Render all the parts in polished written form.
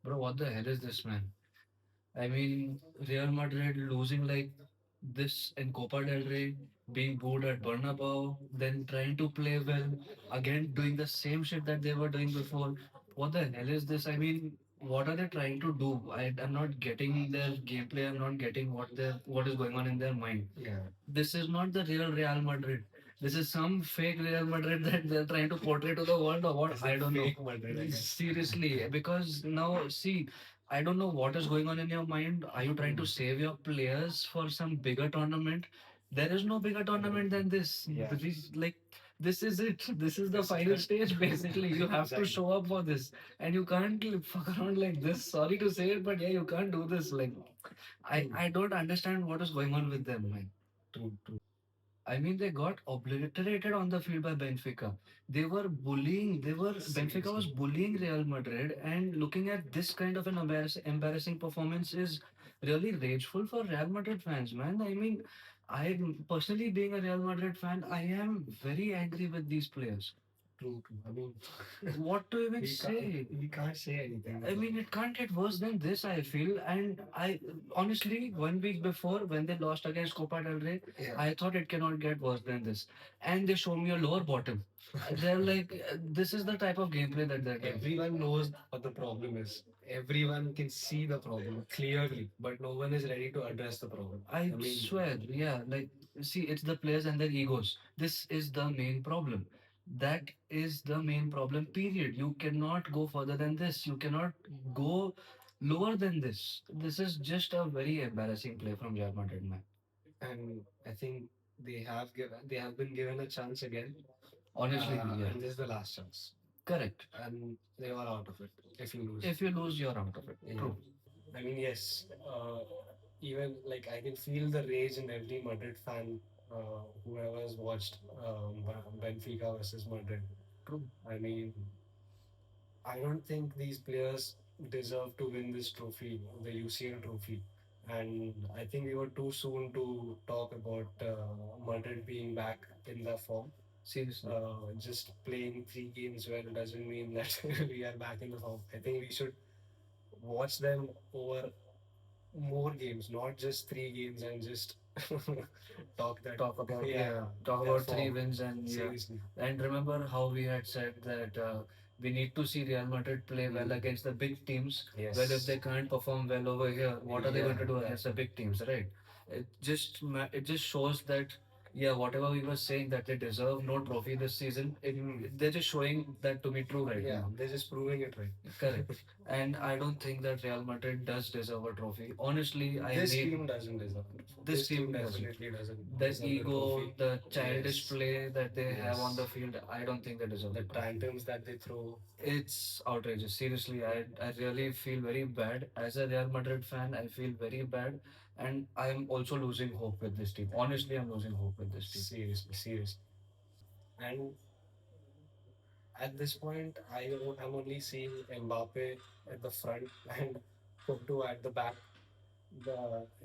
Bro, what the hell is this, man? I mean, Real Madrid losing like this in Copa del Rey, being booed at Bernabeu, then trying to play well, again doing the same shit that they were doing before. What the hell is this? I mean, what are they trying to do? I'm not getting their gameplay. I'm not getting what is going on in their mind. Yeah. This is not the real Real Madrid. This is some fake Real Madrid that they're trying to portray to the world or what? It's I a don't know. fake Madrid, I guess. Seriously, because now see, I don't know what is going on in your mind. Are you trying to save your players for some bigger tournament? There is no bigger tournament than this. Yeah. This is it. This is the This is final the stage. Basically, you have to exactly. show up for this, and you can't fuck around like this. Sorry to say it, but yeah, you can't do this. Like, I don't understand what is going on with them, man. True, true. I mean, they got obliterated on the field by Benfica. They were bullying. Benfica was Seriously. bullying Real Madrid, and looking at this kind of an embarrassing performance is really rageful for Real Madrid fans, man. I mean, I personally being a Real Madrid fan, I am very angry with these players. True, true. I mean, What to even we can't say? we can't say anything I about mean, it can't get worse than this, I feel. And I honestly, 1 week before, when they lost against Copa del Rey, yeah. I thought it cannot get worse than this. And they showed me a lower bottom. They're like, this is the type of gameplay that they're doing. Everyone knows what the problem is. Everyone can see the problem clearly, but no one is ready to address the problem. I mean, swear, yeah, like, see, it's the players and their egos. This is the main problem. That is the main problem, period. You cannot go further than this. You cannot go lower than this. This is just a very embarrassing play from Real Madrid, man. and I think they have been given a chance again. Honestly, yeah. And this is the last chance, Correct. and they are out of it if you lose. If you lose, you're out of it. Yeah. True. I mean, yes, even like I can feel the rage in every Madrid fan, whoever has watched Benfica versus Madrid. True. I mean, I don't think these players deserve to win this trophy, the UCL trophy. And I think we were too soon to talk about Madrid being back in the form. Seriously. Just playing 3 games well doesn't mean that we are back in the form. I think we should watch them over more games, not just 3 games and just Talk about yeah, talk their about three form. wins and yeah. Seriously. And remember how we had said that we need to see Real Madrid play well against the big teams. Yes. Well, if they can't perform well over here, what are they going to do Yeah. against the big teams, right? It just shows that yeah, whatever we were saying that they deserve no trophy this season, they're just showing that to be true right Yeah, now. they're just proving it right. Correct. And I don't think that Real Madrid does deserve a trophy. Honestly, This team doesn't deserve it. this team doesn't. Definitely doesn't The deserve the ego, trophy. the childish Yes. play that they have on the Yes. field, I don't think they deserve The it. tantrums that they throw. It's outrageous. Seriously, I really feel very bad. As a Real Madrid fan, I feel very bad. And I'm also losing hope with this team. Honestly, I'm losing hope with this team. Seriously, seriously. And at this point, I'm only seeing Mbappe at the front and Porto at the back.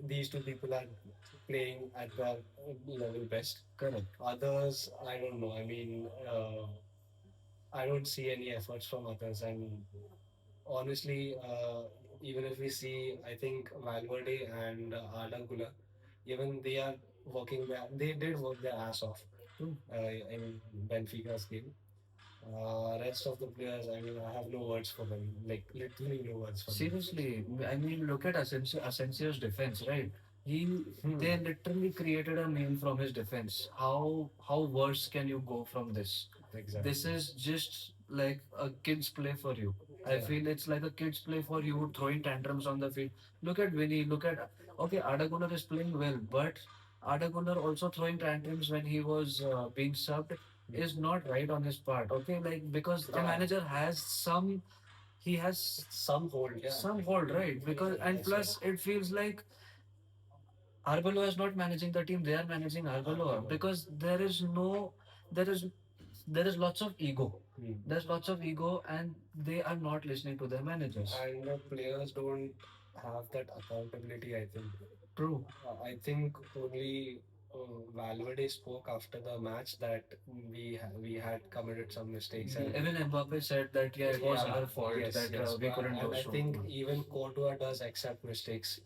These two people are playing at their level best. Correct. Others, I don't know. I mean, I don't see any efforts from others. And honestly, even if we see, I think Valverde and Arda Güler, even they are they did work their ass off in Benfica's game. Rest of the players, I mean, I have no words for them. Like literally no words for them. Seriously, I mean, look at Asensio's defense, right? They literally created a meme from his defense. How worse can you go from this? Exactly. This is just like a kid's play for you. I Yeah. feel it's like a kid's play for you, throwing tantrums on the field. Look at Vinny. Look at okay, Arda Güler is playing well, but Arda Güler also throwing tantrums when he was being subbed is not right on his part. Okay, like because the manager has he has Some hold, yeah. some hold, right? Because and plus it feels like Arbeloa is not managing the team; they are managing Arbeloa because there is there is lots of ego. There's lots of ego, and they are not listening to their managers. And the players don't have that accountability, I think. True. I think only Valverde spoke after the match that we had committed some mistakes, and Even Mbappe said that yeah, it was yeah, our fault yes, that yes. we couldn't And do I so. think even Courtois does accept mistakes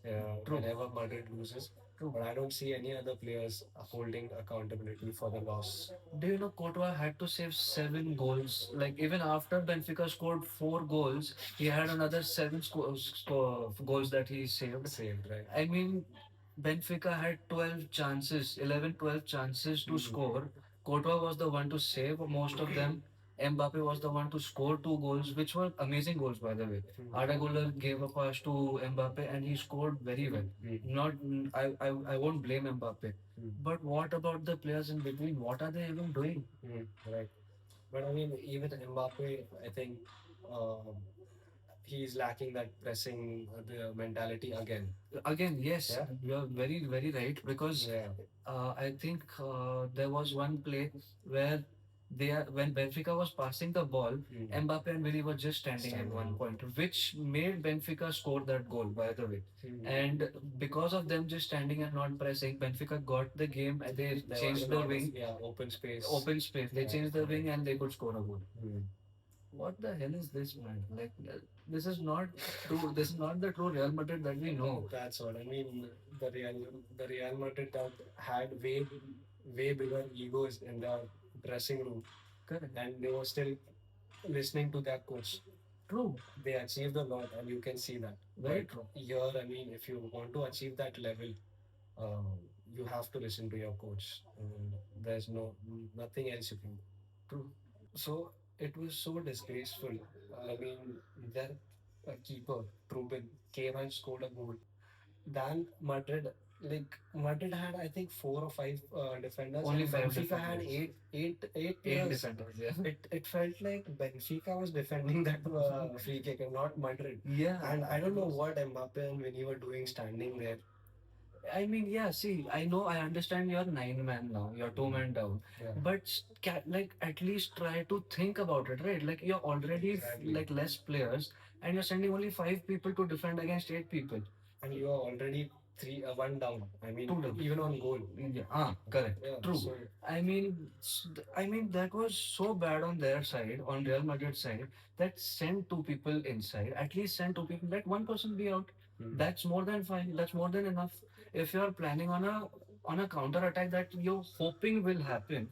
True. whenever Madrid loses. True. But I don't see any other players holding accountability for the loss. Do you know Courtois had to save 7 goals? Like even after Benfica scored 4 goals, he had another seven goals that he saved. Saved, right? I mean, Benfica had 12 chances, 11, 12 chances to score. Courtois was the one to save most of them. Mbappe was the one to score 2 goals, which were amazing goals, by the way. Arda Güler gave a pass to Mbappe and he scored very well. Not, I won't blame Mbappe. But what about the players in between? What are they even doing? Right. But I mean, even Mbappe, I think um, he's lacking that pressing the mentality again. Again, yes, Yeah. you are very, very right because Yeah. I think there was one play where when Benfica was passing the ball, Mbappe and Vini were just standing at one point, which made Benfica score that goal, by the way. And because of them just standing and not pressing, Benfica got the game and they There was changed a the lot of wing. open space. Open space. They Yeah. changed the wing and they could score a goal. Hmm. What the hell is this, man? Like, this is not true. This is not the true Real Madrid that we know. That's what I mean. The Real Madrid that had way bigger egos in the dressing room, Correct. and they were still listening to their coach. True. They achieved a lot, and you can see that. Very But true. here, I mean, if you want to achieve that level, um, you have to listen to your coach. There's nothing else you can do. True. So it was so disgraceful. I mean, their keeper, Trubin, came and scored a goal. Then Madrid had, I think, 4 or 5 defenders, Only and five Benfica had defenders. eight Eight players. defenders, yeah. It felt like Benfica was defending that free kick and not Madrid. Yeah. And I don't know what Mbappe and Vinny were doing standing there. I mean, yeah, see, I know, I understand you're 9 man now, you're 2 man down, Yeah. but like at least try to think about it, right? Like you're already Exactly. like less players and you're sending only 5 people to defend against 8 people. And you are already one down. I mean, Two down. even on goal. Yeah, correct. Yeah, True. so I mean that was so bad on their side, on Real Madrid side, that send 2 people inside. At least send 2 people. Let one person be out. That's more than fine. That's more than enough. If you're planning on a counter attack that you're hoping will happen,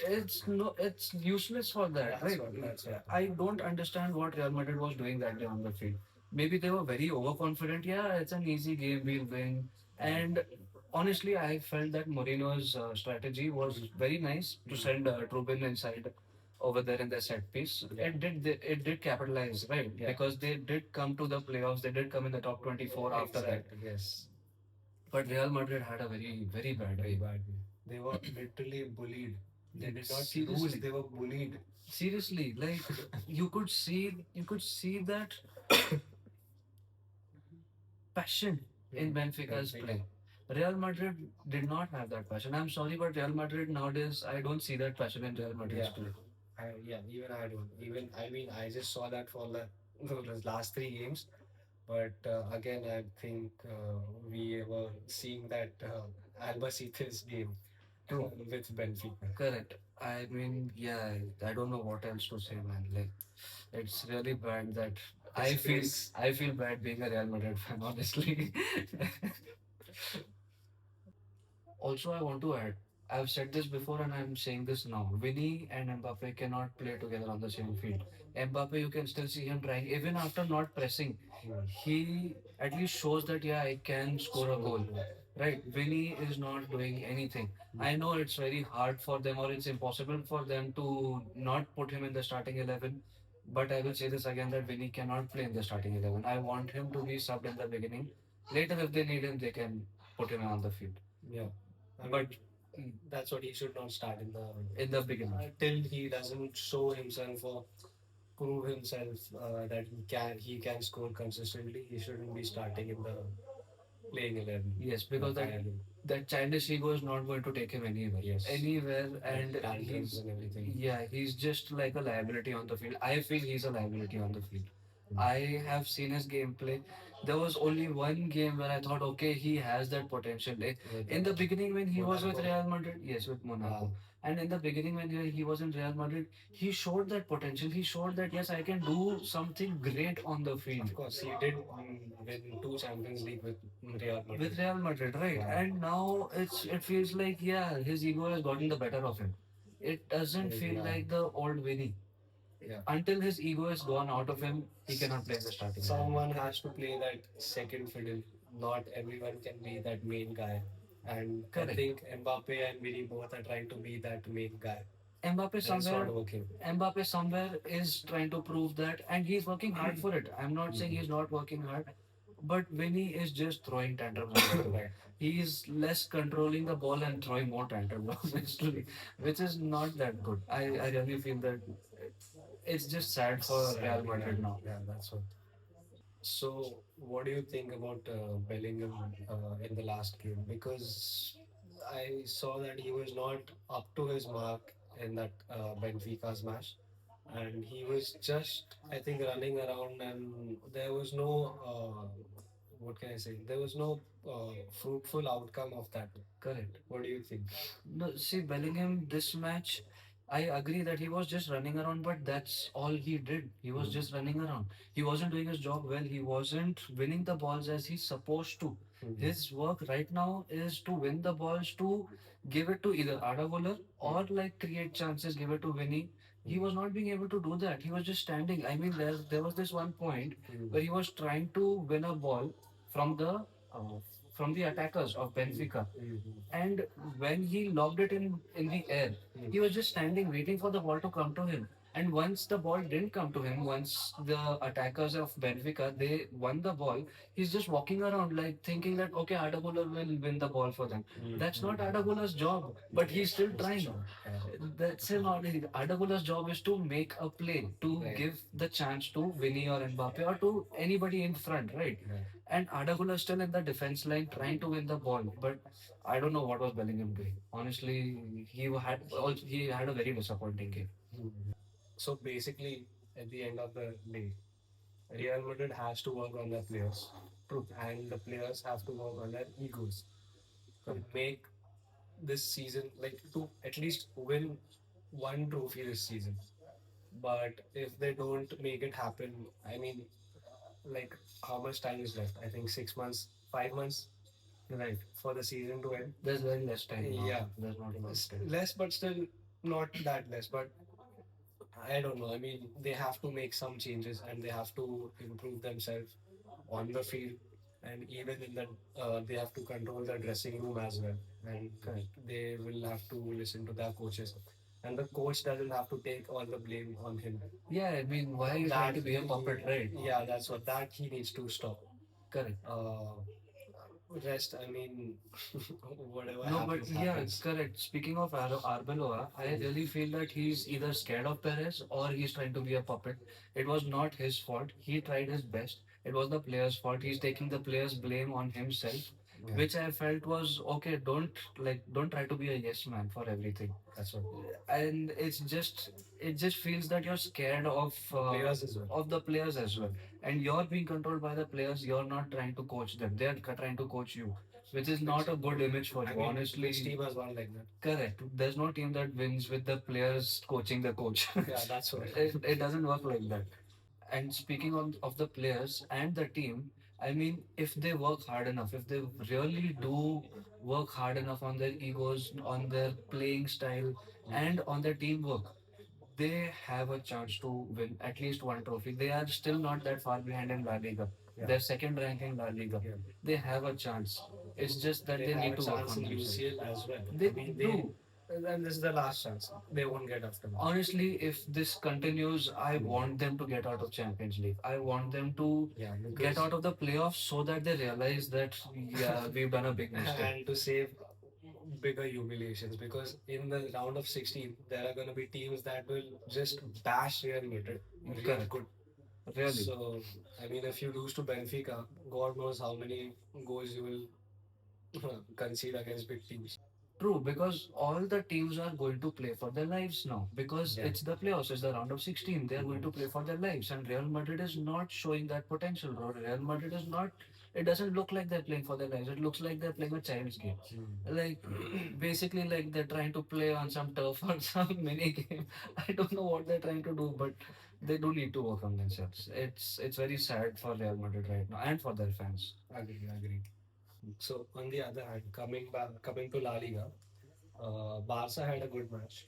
it's useless for that, That's right? what I don't understand what Real Madrid was doing that day on the field. Maybe they were very overconfident. Yeah, it's an easy game. We'll win. And honestly, I felt that Mourinho's strategy was very nice to send Trubin inside over there in the set piece. Yeah. It did capitalize, right? Yeah. Because they did come to the playoffs. They did come in the top 24 after that. Exactly, yes. But Real Madrid had a very, very bad Very day. bad. They were literally bullied. They did not Seriously. lose, they were bullied. Seriously, like you could see that passion in Benfica's play. Real Madrid did not have that passion. I'm sorry, but Real Madrid nowadays, I don't see that passion in Real Madrid's Yeah. play. Even I don't. Even I mean, I just saw that for the last 3 games. But again, I think we were seeing that Albacete's game True. with Benfica. Correct. I mean, yeah, I don't know what else to say, man. Like, it's really bad that Disgrace. I feel bad being a Real Madrid fan, honestly. Also, I want to add, I've said this before and I'm saying this now. Vinny and Mbappe cannot play together on the same field. Mbappe, you can still see him trying, even after not pressing. He at least shows that, yeah, I can score a goal. Right? Vinny is not doing anything. I know it's very hard for them or it's impossible for them to not put him in the starting 11. But I will say this again that Vinny cannot play in the starting 11. I want him to be subbed in the beginning. Later, if they need him, they can put him on the field. Yeah. But That's what he should not start in the beginning. Till he doesn't show himself or prove himself that he can score consistently. He shouldn't be starting in the playing 11. Yes, because that childish ego is not going to take him anywhere. Yes. Anywhere, and Tantrums and everything. yeah, he's just like a liability on the field. I feel he's a liability on the field. I have seen his gameplay. There was only one game where I thought, okay, he has that potential. In the beginning, when he was with Real Madrid, yes, with Monaco, and in the beginning, when he was in Real Madrid, he showed that potential. He showed that, yes, I can do something great on the field. Of course, he did win two Champions League with Real Madrid. With Real Madrid, right? Yeah. And now it feels like, yeah, his ego has gotten the better of him. It doesn't feel Yeah. like the old Vinny. Yeah. Until his ego is gone out of him, he cannot play in the starting lineup. Someone has to play that second fiddle. Not everyone can be that main guy. And I Correct. think Mbappe and Vini both are trying to be that main guy. Mbappe And it's not somewhere, working. Mbappe somewhere is trying to prove that, and he's working hard for it. I'm not saying he's not working hard, but Vinny is just throwing tantrums all the time. Right. He's less controlling the ball and throwing more tantrums, obviously, which is not that good. I really feel that it's just sad for Real Sadly, Madrid now. yeah, that's what. So, what do you think about Bellingham in the last game? Because I saw that he was not up to his mark in that Benfica's match, and he was just, I think, running around, and there was no, what can I say? There was no fruitful outcome of that. Correct. What do you think? No, see, Bellingham, this match, I agree that he was just running around, but that's all he did. He was just running around. He wasn't doing his job well. He wasn't winning the balls as he's supposed to. His work right now is to win the balls, to give it to either Ada Bowler or like create chances, give it to Vinny. He was not being able to do that. He was just standing. I mean, there was this one point where he was trying to win a ball from the uh, from the attackers of Benfica, and when he lobbed it in the air, he was just standing waiting for the ball to come to him. And once the ball didn't come to him, once the attackers of Benfica they won the ball, he's just walking around like thinking that okay, Ardaguler will win the ball for them. That's not Ardaguler's job, but he's still trying. That's him. Ardaguler's job is to make a play, to give the chance to Vinny or Mbappe or to anybody in front, right? And Ardaguler is still in the defense line trying to win the ball, but I don't know what was Bellingham doing. Honestly, he had a very disappointing game. So basically, at the end of the day, Real Madrid has to work on their players. True. And the players have to work on their egos to make this season, like to at least win one trophy this season. But if they don't make it happen, I mean, like how much time is left? I think 6 months, 5 months, right, for the season to end. There's very less time now. Yeah, There's not enough time. less, but still not that less. But I don't know. I mean, they have to make some changes and they have to improve themselves on the field, and even in the they have to control the dressing room as well. And they will have to listen to their coaches, and the coach doesn't have to take all the blame on him. Yeah, I mean, why you trying to be a puppet, right? Yeah, that's what that he needs to stop. Correct. Rest, I mean, whatever No, but happens, yeah, happens. correct. Speaking of Arbeloa, I really feel that he's either scared of Perez or he's trying to be a puppet. It was not his fault. He tried his best. It was the player's fault. He's taking the player's blame on himself, Yeah. which I felt was okay. Don't try to be a yes man for everything. That's what. And it just feels that you're scared of Players as well. of the players as well, and you're being controlled by the players. You're not trying to coach them. They're trying to coach you, which is not a good image for I you. mean, Honestly, which team has won like that? correct. There's no team that wins with the players coaching the coach. Yeah, that's what. It doesn't work like that. And speaking of the players and the team, I mean, if they work hard enough, if they really do work hard enough on their egos, on their playing style, and on their teamwork, they have a chance to win at least one trophy. They are still not that far behind in La Liga. Yeah. They're second rank in La Liga. Yeah. They have a chance. It's just that they have need a to work chance on in themselves. UCL as well. They I mean, do. and this is the last chance. They won't get after that. Honestly, if this continues, I want them to get out of Champions League. I want them to Yeah, get out of the playoffs so that they realize that yeah, we've done a big mistake. and to save bigger humiliations, because in the round of 16 there are going to be teams that will just bash Real Madrid real Correct. good. Really. So I mean, if you lose to Benfica, God knows how many goals you will concede against big teams. True, because all the teams are going to play for their lives now. Because Yeah. it's the playoffs, it's the round of 16. They are going to play for their lives, and Real Madrid is not showing that potential. Bro. Real Madrid is not. It doesn't look like they're playing for their lives. It looks like they're playing a child's game. Like basically, like they're trying to play on some turf or some mini game. I don't know what they're trying to do, but they do need to work on themselves. It's very sad for Real Madrid right now and for their fans. Agree, agree. So on the other hand, coming to La Liga, Barca had a good match.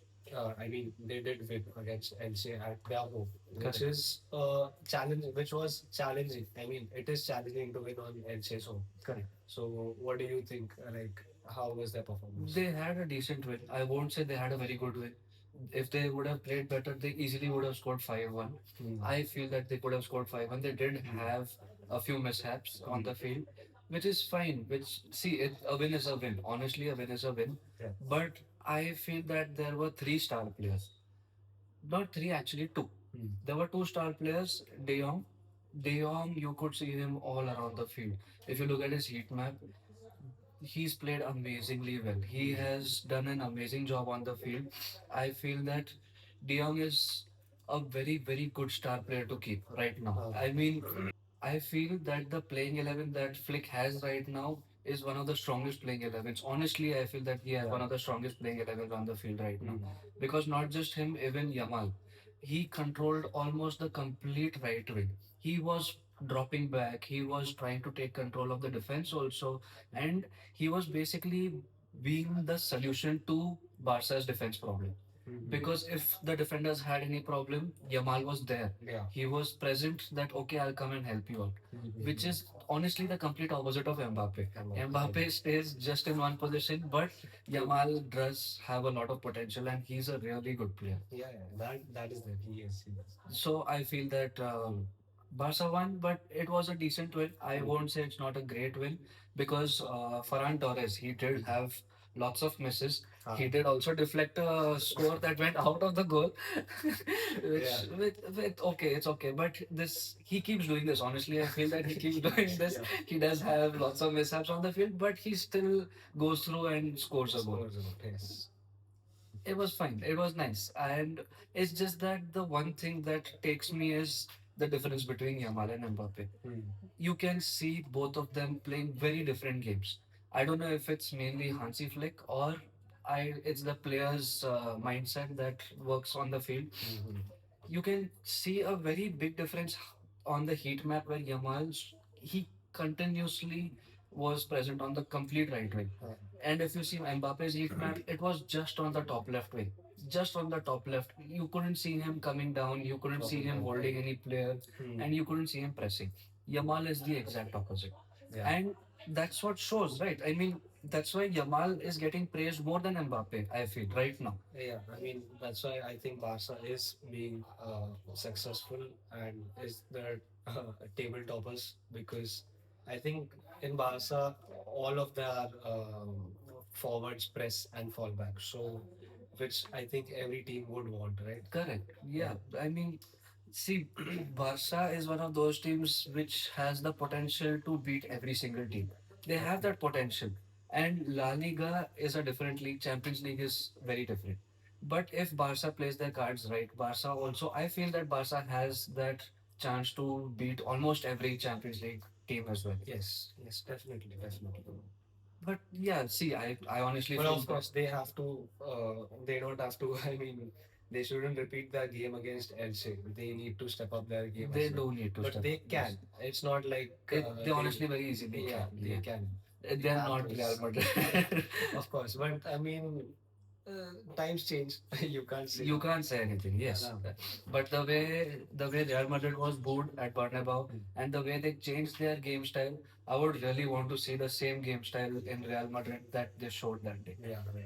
I mean, they did win against Elche at their home, which Correct. is which was challenging. I mean, it is challenging to win on Elche's home. Correct. So, what do you think? Like, how was their performance? They had a decent win. I won't say they had a very good win. If they would have played better, they easily would have scored 5-1. I feel that they could have scored 5-1. They did have a few mishaps on the field, which is fine. Which, see, a win is a win. Honestly, a win is a win. Yeah. But I feel that there were three star players. Not three, actually, two. There were two star players, De Jong. De Jong, you could see him all around the field. If you look at his heat map, he's played amazingly well. He has done an amazing job on the field. I feel that De Jong is a very, very good star player to keep right now. I mean, I feel that the playing 11 that Flick has right now is one of the strongest playing 11s. Honestly, I feel that he has one of the strongest playing 11s on the field right now. Because not just him, even Yamal. He controlled almost the complete right wing. He was dropping back, he was trying to take control of the defense also, and he was basically being the solution to Barca's defense problem. Because if the defenders had any problem, Yamal was there. Yeah. He was present that okay, I'll come and help you out. Which is honestly the complete opposite of Mbappe. Mbappe stays just in one position, but Yamal does have a lot of potential and he's a really good player. Yeah, yeah, that is there. He is. He is. So I feel that Barca won, but it was a decent win. I won't say it's not a great win because Ferran Torres, he did have lots of misses. He did also deflect a score that went out of the goal, which Yeah. with okay, it's okay. But this he keeps doing this. Honestly, I feel that he keeps doing this. Yeah. He does have lots of mishaps on the field, but he still goes through and scores a goal. Scores a lot. Yes. It was fine. It was nice. And it's just that the one thing that takes me is the difference between Yamal and Mbappe. You can see both of them playing very different games. I don't know if it's mainly Hansi Flick or it's the player's mindset that works on the field. You can see a very big difference on the heat map where Yamal he continuously was present on the complete right wing. And if you see Mbappe's heat map, it was just on the top left wing. Just on the top left. You couldn't see him coming down, you couldn't see him holding any player, and you couldn't see him pressing. Yamal is the exact opposite. Yeah. And that's what shows, right? I mean, that's why Yamal is getting praised more than Mbappe, I feel, right now. Yeah, I mean that's why I think Barca is being successful and is the table toppers because I think in Barca all of their forwards press and fall back. So, which I think every team would want, right? Correct. Yeah. I mean, see, Barca is one of those teams which has the potential to beat every single team. They have that potential. And La Liga is a different league. Champions League is very different. But if Barca plays their cards right, Barca also, I feel that Barca has that chance to beat almost every Champions League team as well. Yes, yes, definitely, definitely. But yeah, see, I honestly But feel of course, they have to. They don't have to. I mean, they shouldn't repeat their game against Elche. They need to step up their game. they As well. do need to But step they up. Yes. can. It's not like They honestly very easily yeah, can. they Yeah. can. They're have not to Real s- Madrid. Of course, but I mean, times change. You can't say. You can't say anything, yes. No. But the way Real Madrid was booed at Bernabeu and the way they changed their game style, I would really want to see the same game style in Real Madrid that they showed that day. Yeah, yeah.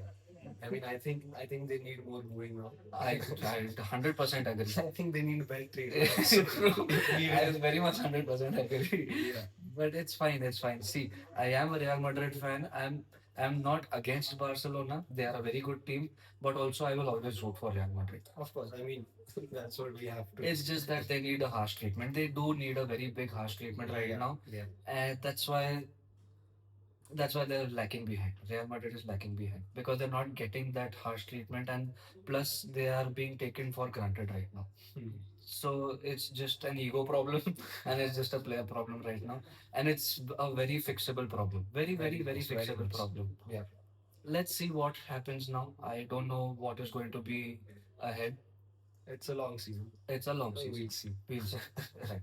I mean, I think they need more booing now. I 100% agree. I think they need belt trade. True. We I will- very much 100% agree. Yeah. But it's fine, it's fine. See, I am a Real Madrid fan. I'm not against Barcelona. They are a very good team, but also I will always root for Real Madrid. Of course, I mean that's what we have to. It's just that they need a harsh treatment. They do need a very big harsh treatment right Yeah, now. yeah. And that's why That's why they're lacking behind. Real Madrid is lacking behind because they're not getting that harsh treatment, and plus they are being taken for granted right now. Hmm. So it's just an ego problem, and it's just a player problem right now, and it's a very fixable problem. Very, very, Very very much, very fixable much. problem. Yeah. Let's see what happens now. I don't know what is going to be ahead. It's a long season. It's a long season. We'll see. We'll see. Right.